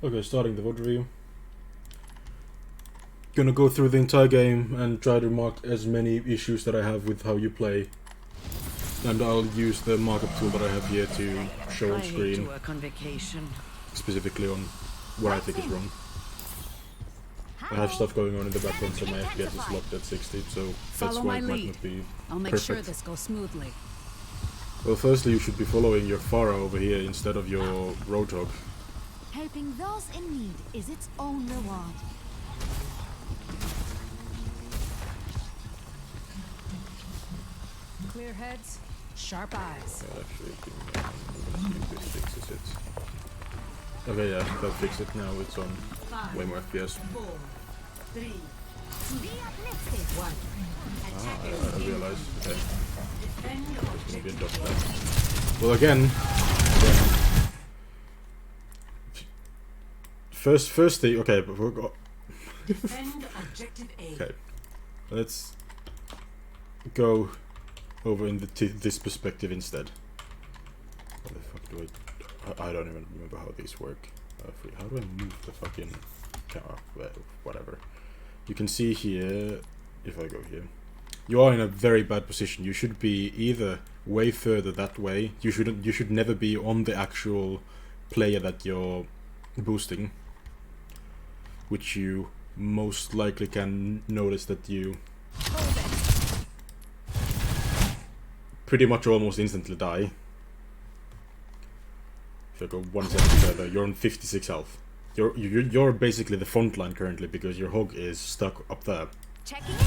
Okay, starting the VOD review. Gonna go through the entire game and try to mark as many issues that I have with how you play. And I'll use the markup tool that I have here to show on screen, specifically on what I think is wrong. I have stuff going on in the background, so my FPS is locked at 60, so that's why it might not be I'll make perfect. sure this goes smoothly. Well, firstly, you should be following your Pharah over here instead of your Roadhog. Helping those in need is its own reward. Clear heads, sharp eyes. Yeah, actually, let's see if this fixes it. Okay, yeah, that fixed it now. It's on way more FPS. 4, 3, 2, be uplifted. 1. I realized. Okay. There's gonna be a dot there. Well, again. First thing. Okay, but we're okay. Let's go over in this perspective instead. How the fuck do I don't even remember how these work. How do I move the fucking camera? Whatever. You can see here, if I go here, you are in a very bad position. You should be either way further that way. You should never be on the actual player that you're boosting, which you most likely can notice that you pretty much almost instantly die. If you go 1 second further, you're on 56 health. You're basically the front line currently because your hog is stuck up there. Checking in.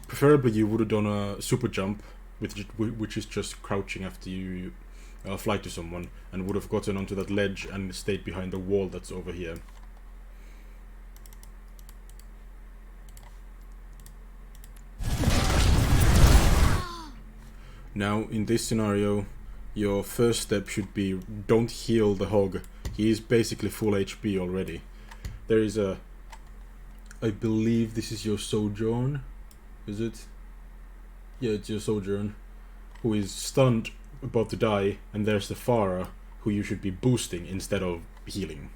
Preferably you would have done a super jump, which is just crouching after you fly to someone, and would have gotten onto that ledge and stayed behind the wall that's over here. Now, in this scenario, your first step should be don't heal the hog. He is basically full HP already. There is a... I believe this is your Sojourn. Is it? Yeah, it's your Sojourn. Who is stunned, about to die, and there's the Pharah, who you should be boosting instead of healing.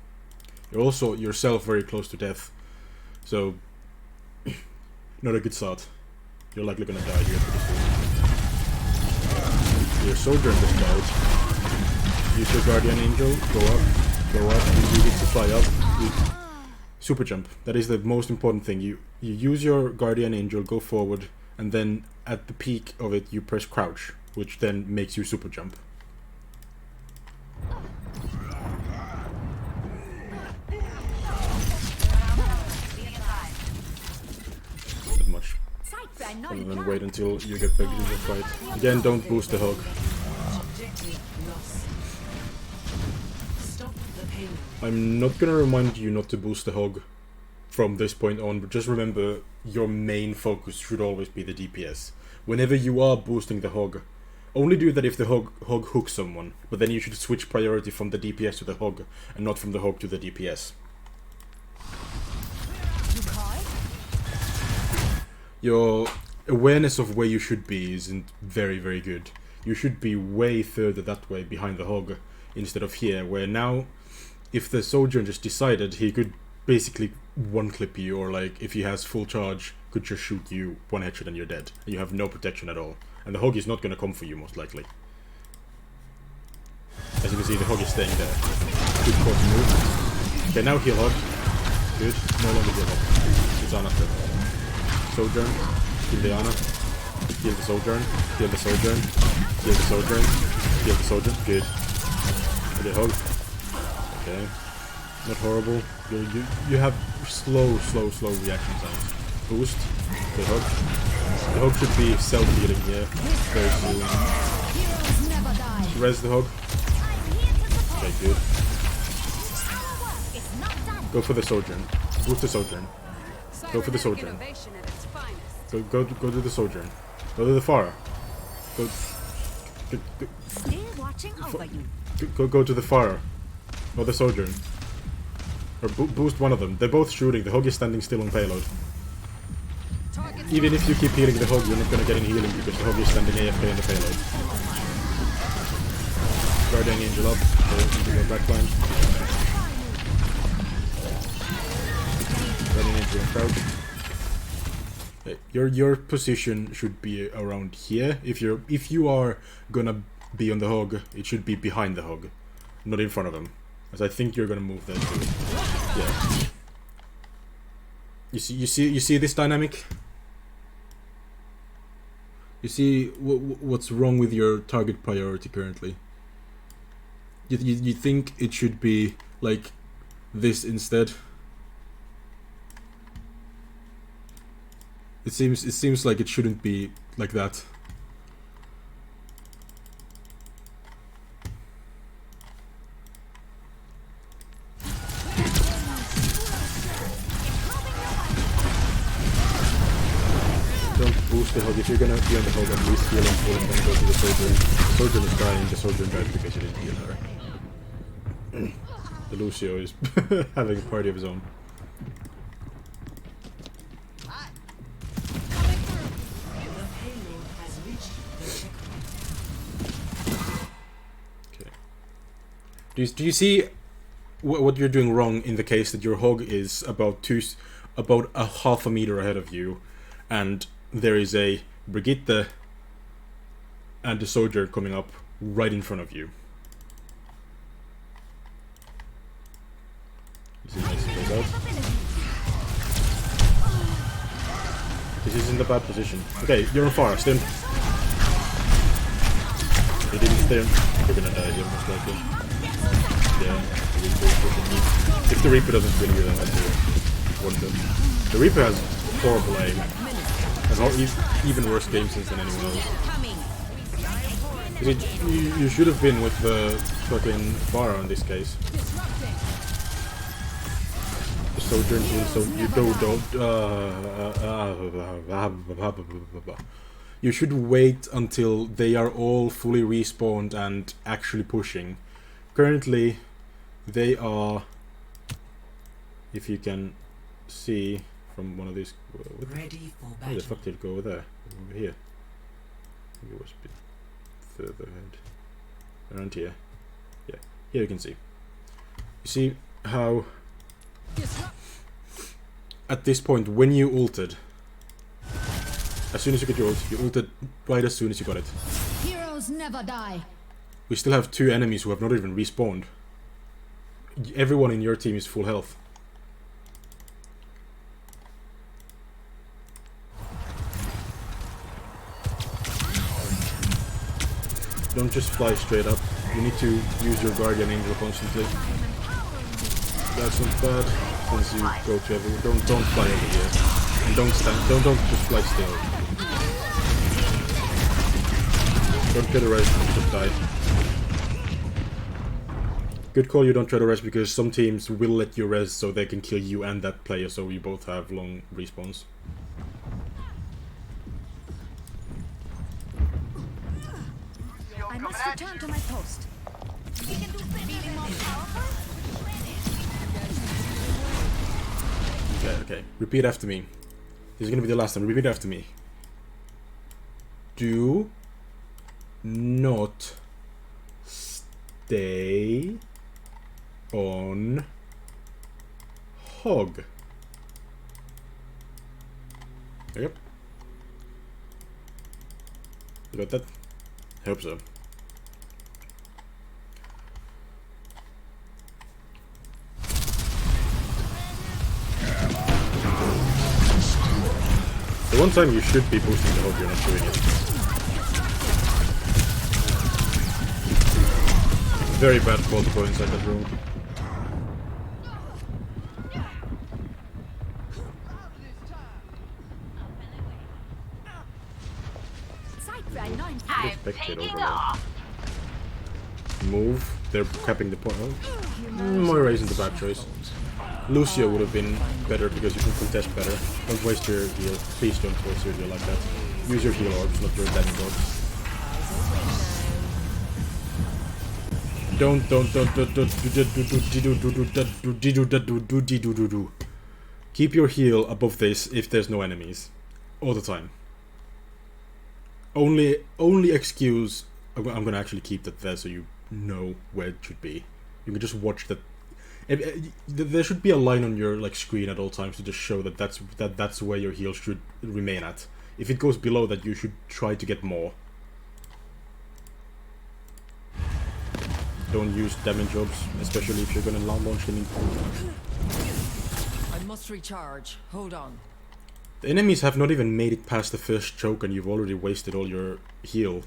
You're also yourself very close to death, so not a good start. You're likely gonna die here pretty soon. Your Sojourn just died. Use your Guardian Angel, go up, and you get to fly up. Super jump. That is the most important thing. You use your Guardian Angel, go forward, and then at the peak of it you press crouch, which then makes you super jump. Not much. Other than wait until you get back into the fight. Again, don't boost the hog. I'm not gonna remind you not to boost the hog from this point on, but just remember your main focus should always be the DPS. Whenever you are boosting the hog, only do that if the hog hooks someone, but then you should switch priority from the DPS to the hog, and not from the hog to the DPS. Your awareness of where you should be isn't very, very good. You should be way further that way behind the hog instead of here, where now, if the Sojourn just decided, he could basically one-clip you, or like, if he has full charge, could just shoot you one headshot and you're dead. And you have no protection at all. And the hog is not going to come for you, most likely. As you can see, the hog is staying there. Good course move. Okay, now heal hog. Good. No longer heal hog. It's Anna. Sojourn. Heal the Anna. Heal the Sojourn. Heal the Sojourn. Heal the Sojourn. Heal the Sojourn. Good. Okay, hog. Okay. Not horrible. You have slow reaction times. Boost. The hog. The hog should be self-healing here. Very soon. Res the hog. Okay, good. Go for the Sojourn. Boost the Sojourn. Go for the Sojourn. Go to the Sojourn. Go to the Pharah. Go to the Pharah. Or the Sojourn. Or boost one of them. They're both shooting. The hog is standing still on payload. Even if you keep healing the hog, you're not gonna get any healing because the hog is standing AFK in the payload. Guardian Angel up, into the back line. Guardian Angel in crouch. Your position should be around here. If you are gonna be on the hog, it should be behind the hog, not in front of him. As I think you're gonna move there too. Yeah. You see this dynamic? You see what's wrong with your target priority currently? You think it should be like this instead? It seems like it shouldn't be like that. Don't boost the hog. If you're gonna be on the hog, at least heal and pull and then go to the soldier. The soldier is dying. The soldier died because you didn't heal her. The Lucio is having a party of his own. Okay. Do you see what you're doing wrong in the case that your hog is about a half a meter ahead of you, and there is a Brigitte and a soldier coming up right in front of you? This is in the bad position. Okay, you're on fire, stim. He didn't stim. You're gonna die here most likely. Yeah, the Reaper is pushing me. If the Reaper doesn't kill you, then that's it. Wonder. The Reaper has horrible aim. Has even worse game sense than anyone else. You should have been with the fucking Vara in this case. Soldier so you don't. You should wait until they are all fully respawned and actually pushing. Currently, they are. If you can see from one of these. Ready for battle. Where the fuck did it go over there? Over here. Maybe it was a bit further ahead. Around here. Yeah. Here you can see. You see how. At this point, when you ulted, as soon as you get your ult, you ulted right as soon as you got it. Heroes never die. We still have 2 enemies who have not even respawned. Everyone in your team is full health. Don't just fly straight up. You need to use your Guardian Angel constantly. That's not bad. Since you go to everyone, don't fly over here, and don't stand. Don't just fly still. Don't get a res, just die. Good call. You don't try to res because some teams will let you res so they can kill you and that player, so you both have long respawns. I must return to my post. We can do feeling more powerful. Okay. Repeat after me. This is gonna be the last time. Repeat after me. Do not stay on hog. Yep. You got that? I hope so. The one time you should be boosting the hog, you're not doing it. Very bad call to go inside that room. Spectate overload. Move. They're capping the point. Oh. Moira isn't the bad choice. Lucio would have been better because you can contest better. Don't waste your heal. Please don't waste your heal like that. Use your heal orbs, not your demigods. Don't. Keep your heal above this if there's no enemies. All the time. Only excuse. I'm gonna actually keep that there so you know where it should be. You can just watch that. There should be a line on your like screen at all times to just show that that's where your heal should remain at. If it goes below that, you should try to get more. Don't use damage jobs, especially if you're gonna launch them in. I must recharge. Hold on. The enemies have not even made it past the first choke, and you've already wasted all your heal.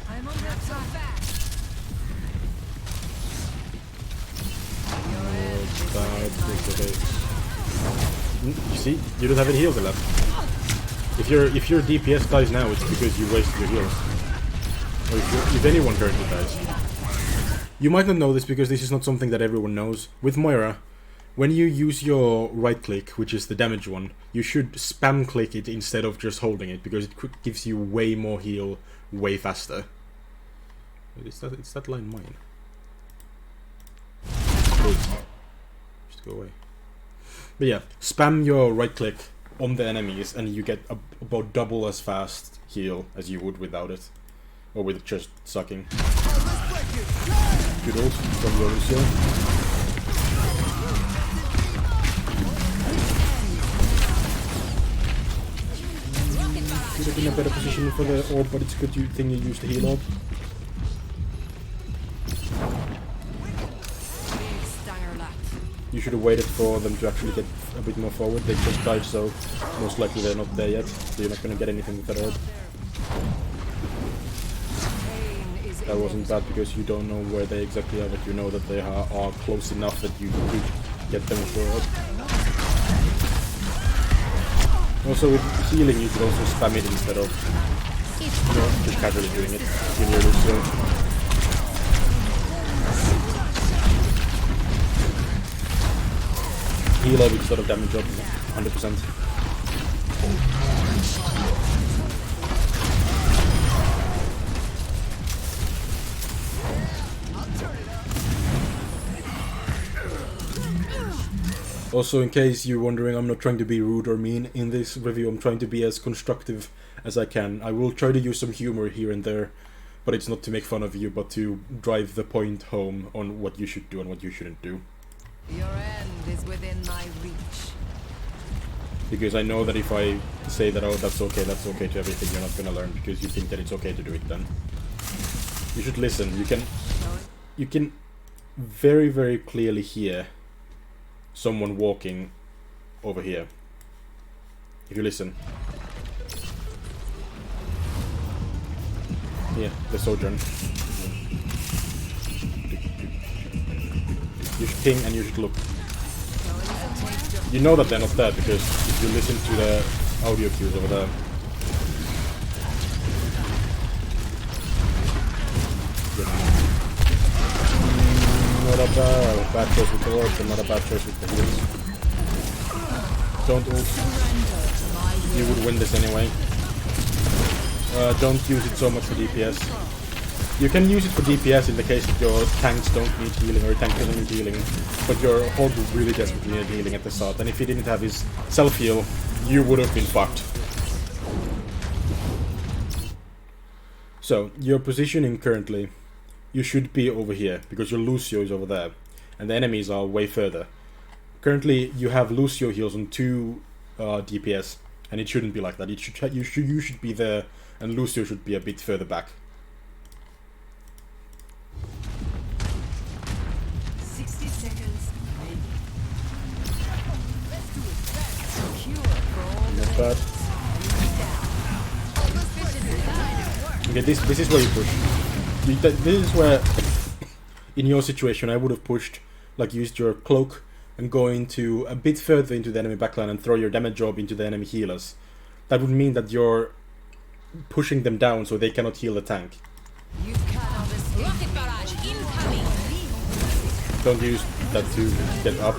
I'm under attack. You see, you don't have any heals left. If your DPS dies now, it's because you wasted your heals. Or if anyone currently dies. You might not know this because this is not something that everyone knows. With Moira, when you use your right click, which is the damage one, you should spam click it instead of just holding it, because it gives you way more heal, way faster. Is that line mine? Please. Just go away. But yeah, spam your right click on the enemies and you get about double as fast heal as you would without it. Or with just sucking. Good ult from your Lucio. Could have been a better position for the orb, but it's a good thing you use the heal orb. You should have waited for them to actually get a bit more forward. They just died, so most likely they're not there yet. So you're not going to get anything with that orb. That wasn't bad because you don't know where they exactly are, but you know that they are close enough that you could get them forward. Also with healing you could also spam it instead of just casually doing it when you're Lucio. Heal up instead of damage up 100%. Also, in case you're wondering, I'm not trying to be rude or mean in this review. I'm trying to be as constructive as I can. I will try to use some humor here and there, but it's not to make fun of you, but to drive the point home on what you should do and what you shouldn't do. Your end is within my reach. Because I know that if I say that, oh, that's okay to everything, you're not gonna learn because you think that it's okay to do it then. You should listen. You can very, very clearly hear someone walking over here. If you listen. Yeah, the sojourn. You should ping and you should look. You know that they're not there because if you listen to the audio cues over there. Not a bad choice with the orbs and not a bad choice with the heals. Don't ult. You would win this anyway. Don't use it so much for DPS. You can use it for DPS in the case that your tanks don't need healing or your tank doesn't need healing, but your Hog really desperately needed healing at the start, and if he didn't have his self-heal, you would have been fucked. So, your positioning currently, you should be over here, because your Lucio is over there, and the enemies are way further. Currently, you have Lucio heals on 2 DPS, and it shouldn't be like that. You should be there, and Lucio should be a bit further back. 60 seconds. Not bad. Okay, this is where you push. This is where, in your situation, I would have pushed, like used your cloak and go into a bit further into the enemy backline and throw your damage orb into the enemy healers. That would mean that you're pushing them down so they cannot heal the tank. You cannot escape. Rocket barrage incoming. Don't use that to get up.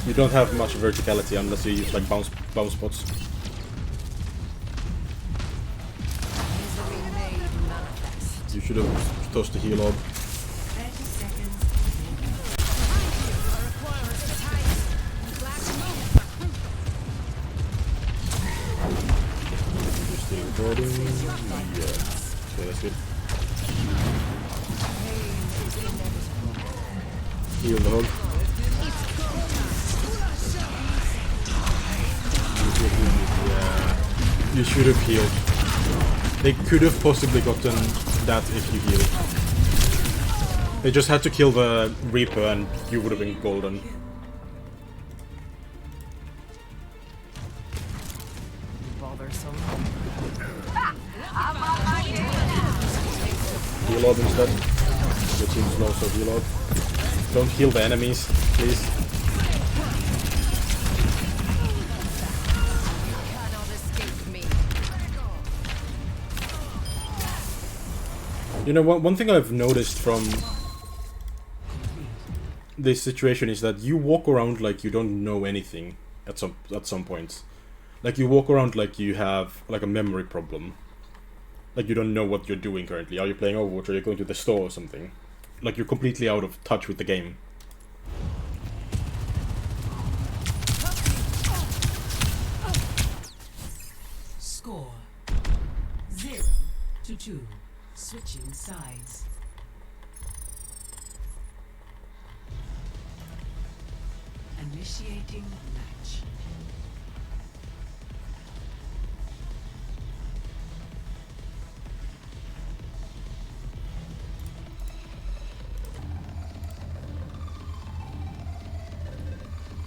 You don't have much verticality unless you use like bounce spots. You should have tossed the heal orb. 30 seconds. You're still recording. Heal the hog. Yeah. You should have healed. They could have possibly gotten that if you healed. They just had to kill the Reaper and you would have been golden. Heal orb instead. Your team's low, so heal orb. Don't heal the enemies, please. You know, one thing I've noticed from this situation is that you walk around like you don't know anything at some points. Like you walk around like you have like a memory problem. Like you don't know what you're doing currently. Are you playing Overwatch or are you going to the store or something? Like you're completely out of touch with the game. Score 0-2. Switching sides. Initiating match.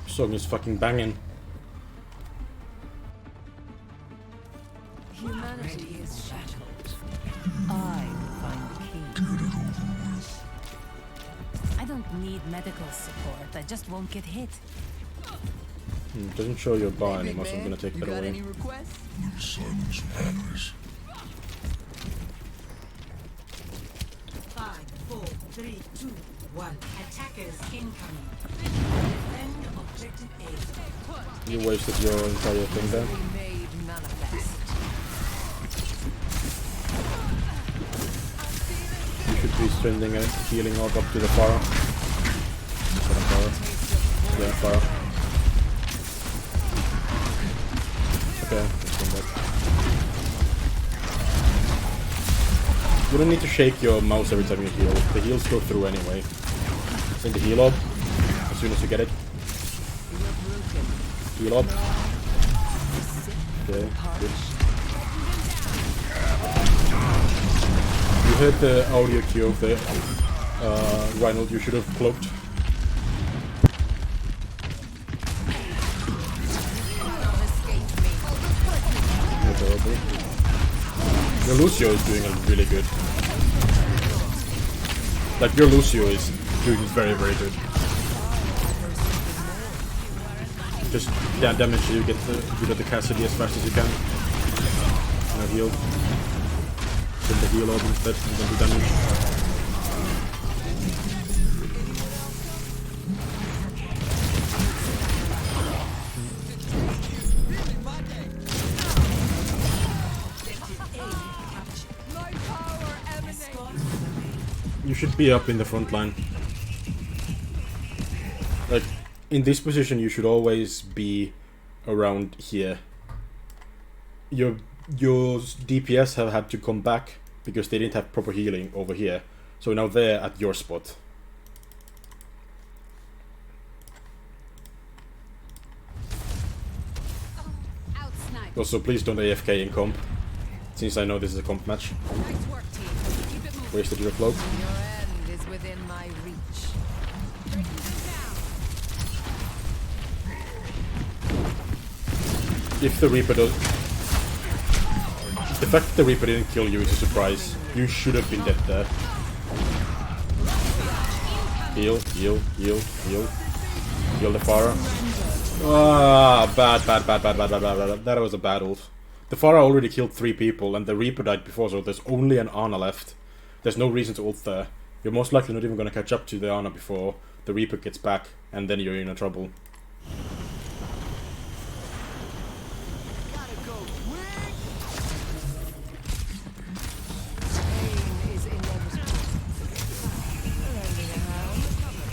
Song is fucking banging. Humanity is shattered. I find the key. I don't need medical support. I just won't get hit. Doesn't show your bar anymore, so I'm gonna take that away. Silence matters. 5, 4, 3, 2, 1. Attackers incoming. Defend objective A. You wasted your entire thing there. Made manifest. You should be sending a healing orb up to the Pharah. Yeah, Pharah. Okay, let's come back. You don't need to shake your mouse every time you heal. The heals go through anyway. Send the heal orb as soon as you get it. Heal orb. Okay, good. You heard the audio cue of the Reinhold, you should have cloaked. Adorable. Your Lucio is doing really good. Like, your Lucio is doing very, very good. Just damage so you get the Cassidy as fast as you can. Now heal. Send the heal orb instead and then do damage. You should be up in the front line. Like, in this position you should always be around here. Your DPS have had to come back because they didn't have proper healing over here. So now they're at your spot. Also, please don't AFK in comp, since I know this is a comp match. Nice work, team. Keep it moving. Wasted your cloak. Your end is within my reach. If the Reaper does... The fact that the Reaper didn't kill you is a surprise. You should have been dead there. Heal, heal, heal, heal. Heal the Pharah. Ah, bad. That was a bad ult. The Pharah already killed 3 people and the Reaper died before, so there's only an Ana left. There's no reason to ult there. You're most likely not even gonna catch up to the Ana before the Reaper gets back, and then you're in trouble.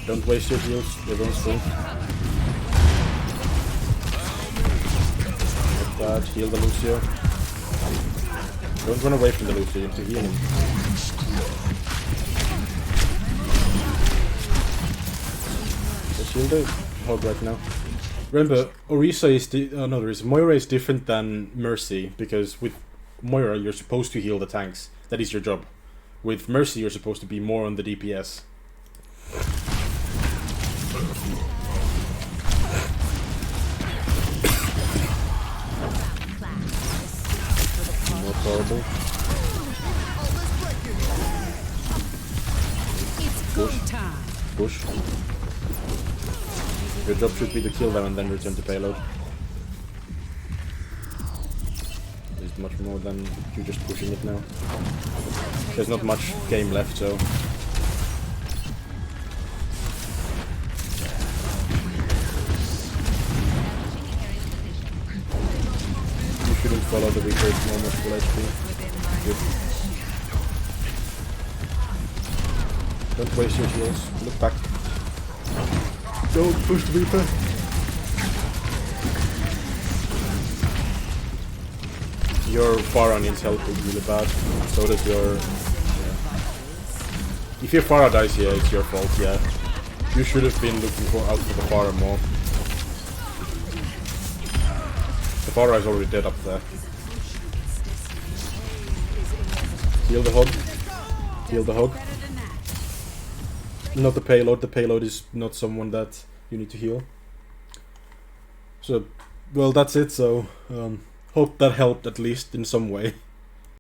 Don't waste your heals, everyone's full. Like that, heal the Lucio. Don't run away from the Lucio, you have to heal him. Heal the hog right now. Remember, Orisa is Moira is different than Mercy, because with Moira you're supposed to heal the tanks. That is your job. With Mercy you're supposed to be more on the DPS. More horrible. Push. Your job should be to kill them and then return to payload. There's much more than you just pushing it now. There's not much game left, so... You shouldn't follow the weaker, it's more much full HP. Good. Don't waste your heals. Look back. Don't push the Reaper. Your Pharah needs help is really bad. So does your... Yeah. If your Pharah dies here, it's your fault, yeah. You should have been looking out for the Pharah more. The Pharah is already dead up there. Heal the hog. Heal the hog. Not the payload. The payload is not someone that you need to heal. So, well, that's it. So, hope that helped at least in some way.